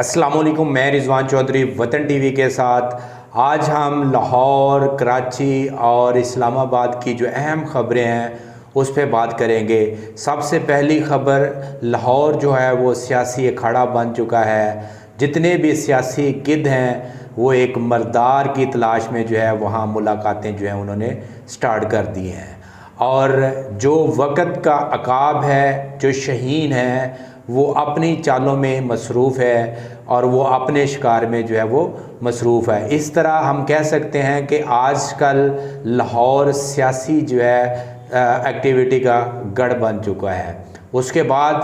अस्सलाम वालेकुम, मैं रिजवान चौधरी वतन टीवी के साथ। आज हम लाहौर, कराची और इस्लामाबाद की जो अहम ख़बरें हैं उस पर बात करेंगे। सबसे पहली ख़बर, लाहौर जो है वो सियासी अखाड़ा बन चुका है। जितने भी सियासी गिद्ध हैं वो एक मर्दार की तलाश में जो है वहाँ मुलाकातें जो हैं उन्होंने स्टार्ट कर दी हैं। और जो वक़्त का अकाब है, जो शहीन है, वो अपनी चालों में मसरूफ़ है और वो अपने शिकार में जो है वो मसरूफ़ है। इस तरह हम कह सकते हैं कि आजकल लाहौर सियासी जो है एक्टिविटी का गढ़ बन चुका है। उसके बाद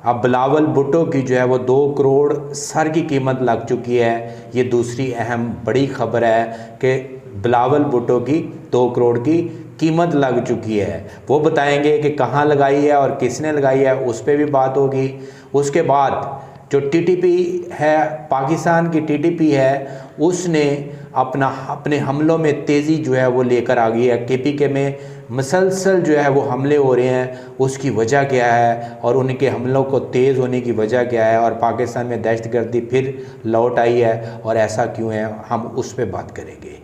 अब बिलावल भुट्टो की जो है वो 2 करोड़ सर की कीमत लग चुकी है। ये दूसरी अहम बड़ी ख़बर है कि बिलावल भुट्टो की 2 करोड़ की कीमत लग चुकी है। वो बताएंगे कि कहाँ लगाई है और किसने लगाई है, उस पर भी बात होगी। उसके बाद जो टीटीपी है, पाकिस्तान की टीटीपी है, उसने अपने हमलों में तेज़ी जो है वो लेकर आ गई है। केपीके में मुसलसल जो है वो हमले हो रहे हैं, उसकी वजह क्या है और उनके हमलों को तेज़ होने की वजह क्या है, और पाकिस्तान में दहशतगर्दी फिर लौट आई है और ऐसा क्यों है, हम उस पर बात करेंगे।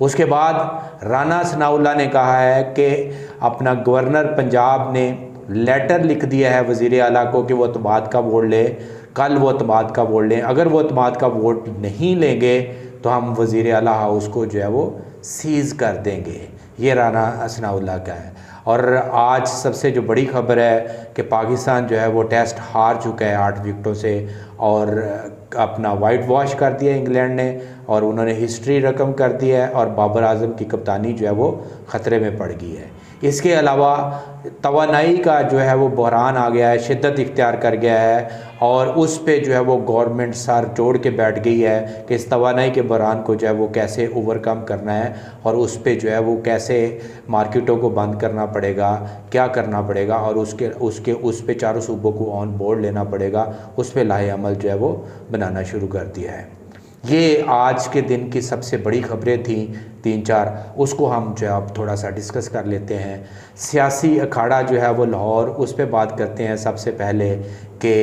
उसके बाद राना सनाउल्लाह ने कहा है कि अपना गवर्नर पंजाब ने लेटर लिख दिया है वज़ीर आला को कि वो अतमाद का वोट ले। कल वो अतमाद का वोट लें। अगर वो अतमाद का वोट नहीं लेंगे तो हम वज़ीर आला हाउस को जो है वो सीज़ कर देंगे। ये राना सनाउल्लाह का है। और आज सबसे जो बड़ी ख़बर है कि पाकिस्तान जो है वो टेस्ट हार चुका है 8 विकेटों से, और अपना वाइट वॉश कर दिया इंग्लैंड ने, और उन्होंने हिस्ट्री रकम कर दी है, और बाबर आजम की कप्तानी जो है वो ख़तरे में पड़ गई है। इसके अलावा तवानाई का जो है वो बहरान आ गया है, शिद्दत इख्तियार कर गया है, और उस पे जो है वो गवर्नमेंट सर जोड़ के बैठ गई है कि इस तवानाई के बहरान को जो है वो कैसे ओवरकम करना है, और उस पे जो है वो कैसे मार्केटों को बंद करना पड़ेगा, क्या करना पड़ेगा, और उस पे चारों सूबों को ऑन बोर्ड लेना पड़ेगा। उस पे लाहे अमल जो है वो बनाना शुरू कर दिया है। ये आज के दिन की सबसे बड़ी ख़बरें थी 3-4, उसको हम जो है अब थोड़ा सा डिस्कस कर लेते हैं। सियासी अखाड़ा जो है वो लाहौर, उस पर बात करते हैं। सबसे पहले कि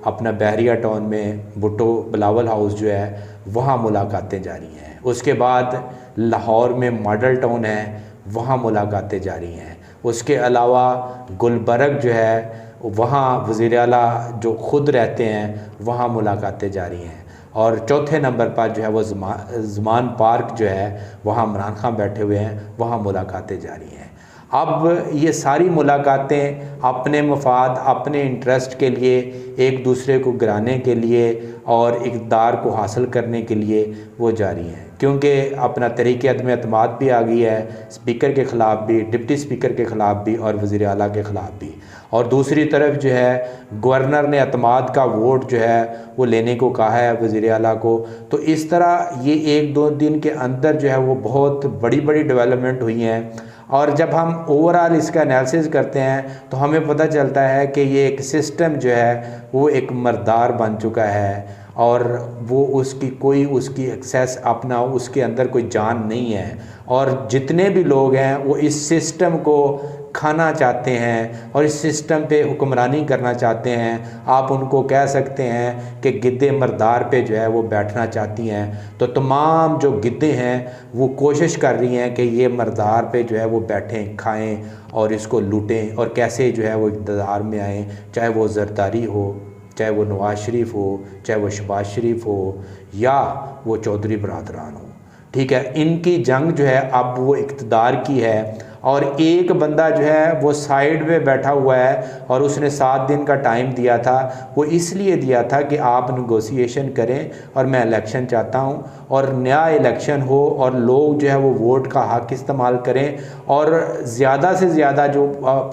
अपना बहरिया टाउन में भुट्टो बिलावल हाउस जो है वहाँ मुलाकातें जारी हैं। उसके बाद लाहौर में मॉडल टाउन है, वहाँ मुलाकातें जारी हैं। उसके अलावा गुलबर्ग जो है वहाँ वज़ीर आला जो ख़ुद रहते हैं वहाँ मुलाकातें जारी हैं। और चौथे नंबर पर जो है वो ज़मान पार्क जो है वहाँ इमरान खान बैठे हुए हैं, वहाँ मुलाकातें जारी हैं। अब ये सारी मुलाकातें अपने मफाद, अपने इंटरेस्ट के लिए, एक दूसरे को गिराने के लिए और इक़्तिदार को हासिल करने के लिए वो जारी हैं, क्योंकि अपना तरीक़े अदम एतमाद भी आ गई है, स्पीकर के ख़िलाफ़ भी, डिप्टी स्पीकर के ख़िलाफ़ भी और वज़ीर आला के ख़िलाफ़ भी। और दूसरी तरफ जो है गवर्नर ने अतमाद का वोट जो है वो लेने को कहा है वज़ीर आला को। तो इस तरह ये 1-2 दिन के अंदर जो है वो बहुत बड़ी बड़ी डेवलपमेंट हुई हैं। और जब हम ओवरऑल इसका एनालिसिस करते हैं तो हमें पता चलता है कि ये एक सिस्टम जो है वो एक मर्दार बन चुका है, और वो उसकी एक्सेस अपना उसके अंदर कोई जान नहीं है। और जितने भी लोग हैं वो इस सिस्टम को खाना चाहते हैं और इस सिस्टम पे हुक्मरानी करना चाहते हैं। आप उनको कह सकते हैं कि गिद्धे मर्दार पे जो है वो बैठना चाहती हैं। तो तमाम जो गिद्धे हैं वो कोशिश कर रही हैं कि ये मर्दार पे जो है वो बैठें, खाएं और इसको लूटें, और कैसे जो है वो इक़्तिदार में आएँ, चाहे वो ज़रदारी हो, चाहे वो नवाज़ शरीफ हो, चाहे वो शहबाज शरीफ हो, या वो चौधरी बरादरान हो। ठीक है, इनकी जंग जो है अब वो इक़्तिदार की है। और एक बंदा जो है वो साइड में बैठा हुआ है, और उसने 7 दिन का टाइम दिया था। वो इसलिए दिया था कि आप नेगोशिएशन करें और मैं इलेक्शन चाहता हूं, और नया इलेक्शन हो और लोग जो है वो वोट का हक़ इस्तेमाल करें, और ज़्यादा से ज़्यादा जो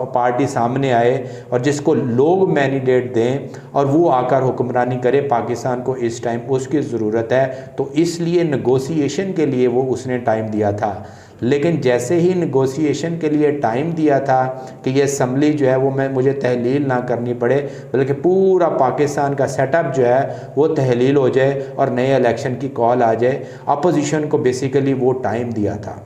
पार्टी सामने आए और जिसको लोग मैंडेट दें और वो आकर हुक्मरानी करे पाकिस्तान को, इस टाइम उसकी ज़रूरत है। तो इसलिए नेगोशिएशन के लिए वो उसने टाइम दिया था। लेकिन जैसे ही नेगोशिएशन के लिए टाइम दिया था कि ये असम्बली जो है वो मुझे तहलील ना करनी पड़े, बल्कि पूरा पाकिस्तान का सेटअप जो है वो तहलील हो जाए और नए इलेक्शन की कॉल आ जाए, अपोजिशन को बेसिकली वो टाइम दिया था।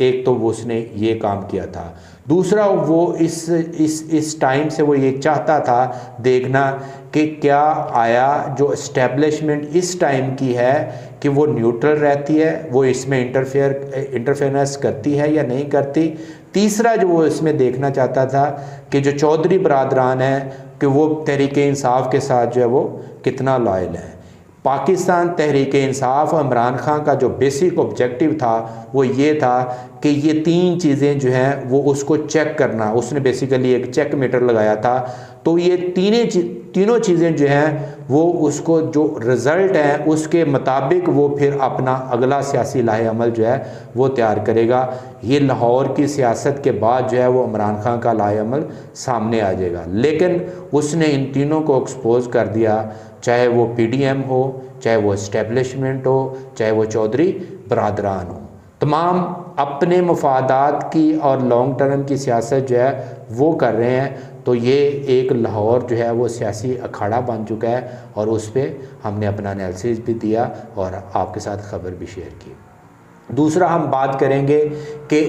एक तो वो उसने ये काम किया था, दूसरा वो इस टाइम से वो ये चाहता था देखना कि क्या आया जो इस्टेब्लिशमेंट इस टाइम की है कि वो न्यूट्रल रहती है, वो इसमें इंटरफेरेंस करती है या नहीं करती। तीसरा जो वो इसमें देखना चाहता था कि जो चौधरी बरादरान है कि वो तहरीक इंसाफ के साथ जो है वो कितना लॉयल है। पाकिस्तान तहरीक इंसाफ इमरान खान का जो बेसिक ऑब्जेक्टिव था वो ये था कि ये तीन चीज़ें जो हैं वो उसको चेक करना, उसने बेसिकली एक चेक मीटर लगाया था। तो ये तीनों चीज़ें जो हैं वो उसको जो रिज़ल्ट है उसके मुताबिक वो फिर अपना अगला सियासी लाहे अमल जो है वो तैयार करेगा। ये लाहौर की सियासत के बाद जो है वो इमरान खान का लाहे अमल सामने आ जाएगा, लेकिन उसने इन तीनों को एक्सपोज कर दिया, चाहे वो PDM हो, चाहे वो इस्टेब्लिशमेंट हो, चाहे वो चौधरी बरादरान हो। तमाम अपने मफादात की और लॉन्ग टर्म की सियासत जो है वो कर रहे हैं। तो ये एक लाहौर जो है वो सियासी अखाड़ा बन चुका है और उस पर हमने अपना एनालिसिस भी दिया और आपके साथ ख़बर भी शेयर की। दूसरा हम बात करेंगे कि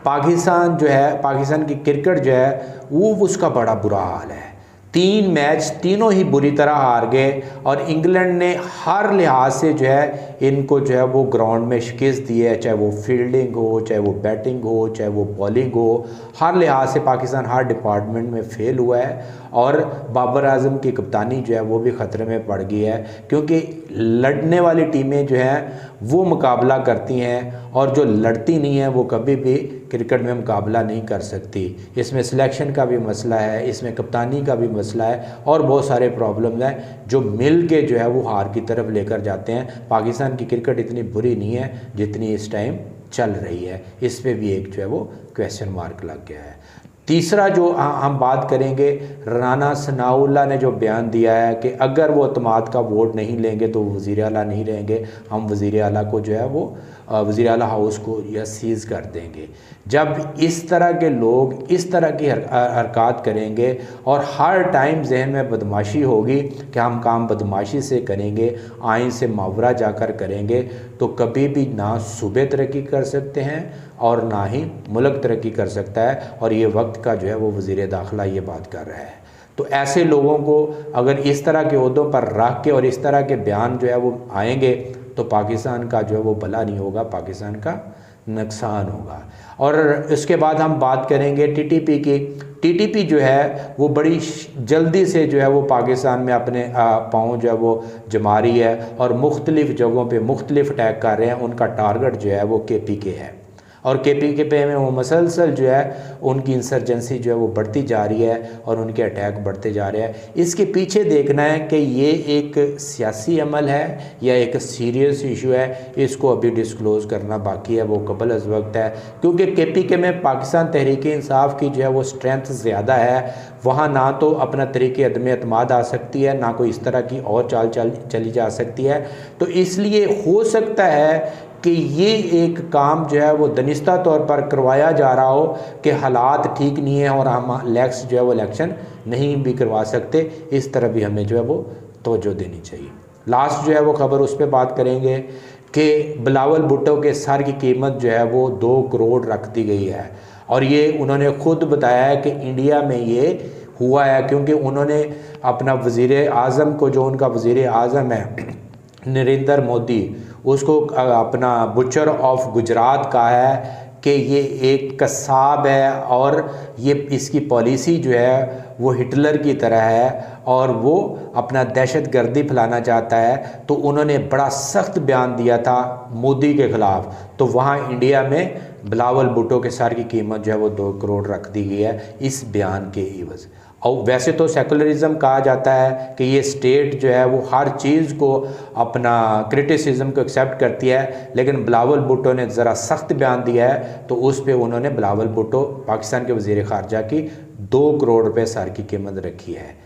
पाकिस्तान जो है, पाकिस्तान की क्रिकेट जो है वो उसका बड़ा बुरा हाल है। 3 मैच तीनों ही बुरी तरह हार गए और इंग्लैंड ने हर लिहाज से जो है इनको जो है वो ग्राउंड में शिकस्त दी है, चाहे वो फील्डिंग हो, चाहे वो बैटिंग हो, चाहे वो बॉलिंग हो। हर लिहाज से पाकिस्तान हर डिपार्टमेंट में फेल हुआ है और बाबर आजम की कप्तानी जो है वो भी ख़तरे में पड़ गई है, क्योंकि लड़ने वाली टीमें जो हैं वो मुकाबला करती हैं और जो लड़ती नहीं है वो कभी भी क्रिकेट में मुकाबला नहीं कर सकती। इसमें सिलेक्शन का भी मसला है, इसमें कप्तानी का भी मसला है और बहुत सारे प्रॉब्लम्स हैं जो मिल के जो है वो हार की तरफ लेकर जाते हैं। पाकिस्तान की क्रिकेट इतनी बुरी नहीं है जितनी इस टाइम चल रही है, इस पे भी एक जो है वो क्वेश्चन मार्क लग गया है। तीसरा जो हम बात करेंगे, राना सनाउल्लाह ने जो बयान दिया है कि अगर वो अतमाद का वोट नहीं लेंगे तो वज़ीर आला नहीं रहेंगे, हम वज़ीर आला को जो है वो वज़ीर आला हाउस को या सीज़ कर देंगे। जब इस तरह के लोग इस तरह की हरकत करेंगे और हर टाइम जहन में बदमाशी होगी कि हम काम बदमाशी से करेंगे, आइन से मावरा जाकर करेंगे, तो कभी भी ना सूबे तरक्की कर सकते हैं और ना ही मुल्क तरक्की कर सकता है। और ये वक्त का जो है वो वज़ीर दाखिला ये बात कर रहा है। तो ऐसे लोगों को अगर इस तरह के ओहदों पर रख के और इस तरह के बयान जो है वो आएंगे तो पाकिस्तान का जो है वो भला नहीं होगा, पाकिस्तान का नुकसान होगा। और इसके बाद हम बात करेंगे TTP की। TTP जो है वो बड़ी जल्दी से जो है वो पाकिस्तान में अपने पाँव जो है वो जमा रही है और मुख्तलिफ़ जगहों पे मुख्तलिफ अटैक कर रहे हैं। उनका टारगेट जो है वो KPK है और KPK पे में वो मसलसल जो है उनकी इंसर्जेंसी जो है वो बढ़ती जा रही है और उनके अटैक बढ़ते जा रहे हैं। इसके पीछे देखना है कि ये एक सियासी अमल है या एक सीरियस इशू है, इसको अभी डिस्क्लोज़ करना बाकी है, वो कबल अज़ वक्त है। क्योंकि KPK में पाकिस्तान तहरीक इंसाफ की जो है वो स्ट्रेंथ ज़्यादा है, वहाँ ना तो अपना तरीके अदम एतमाद आ सकती है, ना कोई इस तरह की और चाल चली जा सकती है। तो इसलिए हो सकता है कि ये एक काम जो है वो दनिस्ता तौर पर करवाया जा रहा हो कि हालात ठीक नहीं है और हम इलेक्स जो है वो इलेक्शन नहीं भी करवा सकते। इस तरह भी हमें जो है वो तवज्जो देनी चाहिए। लास्ट जो है वो खबर उस पर बात करेंगे कि बिलावल भुट्टो के सर की कीमत जो है वो 2 करोड़ रख दी गई है और ये उन्होंने ख़ुद बताया है कि इंडिया में ये हुआ है, क्योंकि उन्होंने अपना वज़ीर आज़म को, जो उनका वज़ीर आज़म है नरेंद्र मोदी, उसको अपना बुचर ऑफ गुजरात कहा है कि ये एक कसाब है और ये इसकी पॉलिसी जो है वो हिटलर की तरह है और वो अपना दहशत गर्दी फैलाना चाहता है। तो उन्होंने बड़ा सख्त बयान दिया था मोदी के ख़िलाफ़। तो वहाँ इंडिया में बिलावल भुट्टो के सर की कीमत जो है वो 2 करोड़ रख दी गई है इस बयान के एवज़। और वैसे तो सेकुलरिज्म कहा जाता है कि ये स्टेट जो है वो हर चीज़ को अपना क्रिटिसिज्म को एक्सेप्ट करती है, लेकिन बिलावल भुट्टो ने ज़रा सख्त बयान दिया है तो उस पे उन्होंने बिलावल भुट्टो पाकिस्तान के वज़ीर ख़ारजा की 2 करोड़ रुपए सर की कीमत रखी है।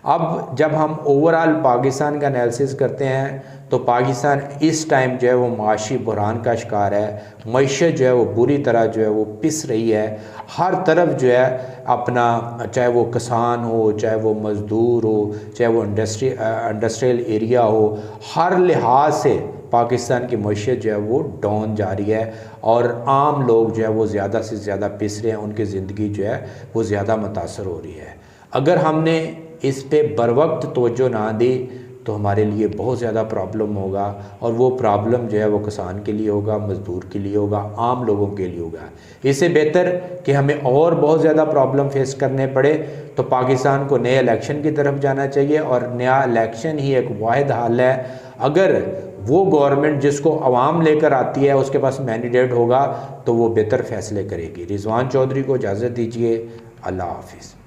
अब जब हम ओवरऑल पाकिस्तान का एनालिसिस करते हैं तो पाकिस्तान इस टाइम जो है वो माशी बहरान का शिकार है। मईशत जो है वो बुरी तरह जो है वो पिस रही है। हर तरफ जो है अपना, चाहे वो किसान हो, चाहे वो मज़दूर हो, चाहे वो इंडस्ट्रियल एरिया हो, हर लिहाज से पाकिस्तान की मईशत जो है वो डाउन जा रही है और आम लोग जो है वो ज़्यादा से ज़्यादा पिस रहे हैं। उनकी ज़िंदगी जो है वो ज़्यादा मुतासर हो रही है। अगर हमने इस पे बर वक्त तवज्जो ना दी तो हमारे लिए बहुत ज़्यादा प्रॉब्लम होगा, और वो प्रॉब्लम जो है वो किसान के लिए होगा, मज़दूर के लिए होगा, आम लोगों के लिए होगा। इससे बेहतर कि हमें और बहुत ज़्यादा प्रॉब्लम फेस करने पड़े तो पाकिस्तान को नए इलेक्शन की तरफ जाना चाहिए, और नया इलेक्शन ही एक वाहिद हल है। अगर वो गवर्नमेंट जिसको अवाम लेकर आती है उसके पास मैंडेट होगा तो वो बेहतर फ़ैसले करेगी। रिजवान चौधरी को इजाज़त दीजिए। अल्लाह हाफिज़।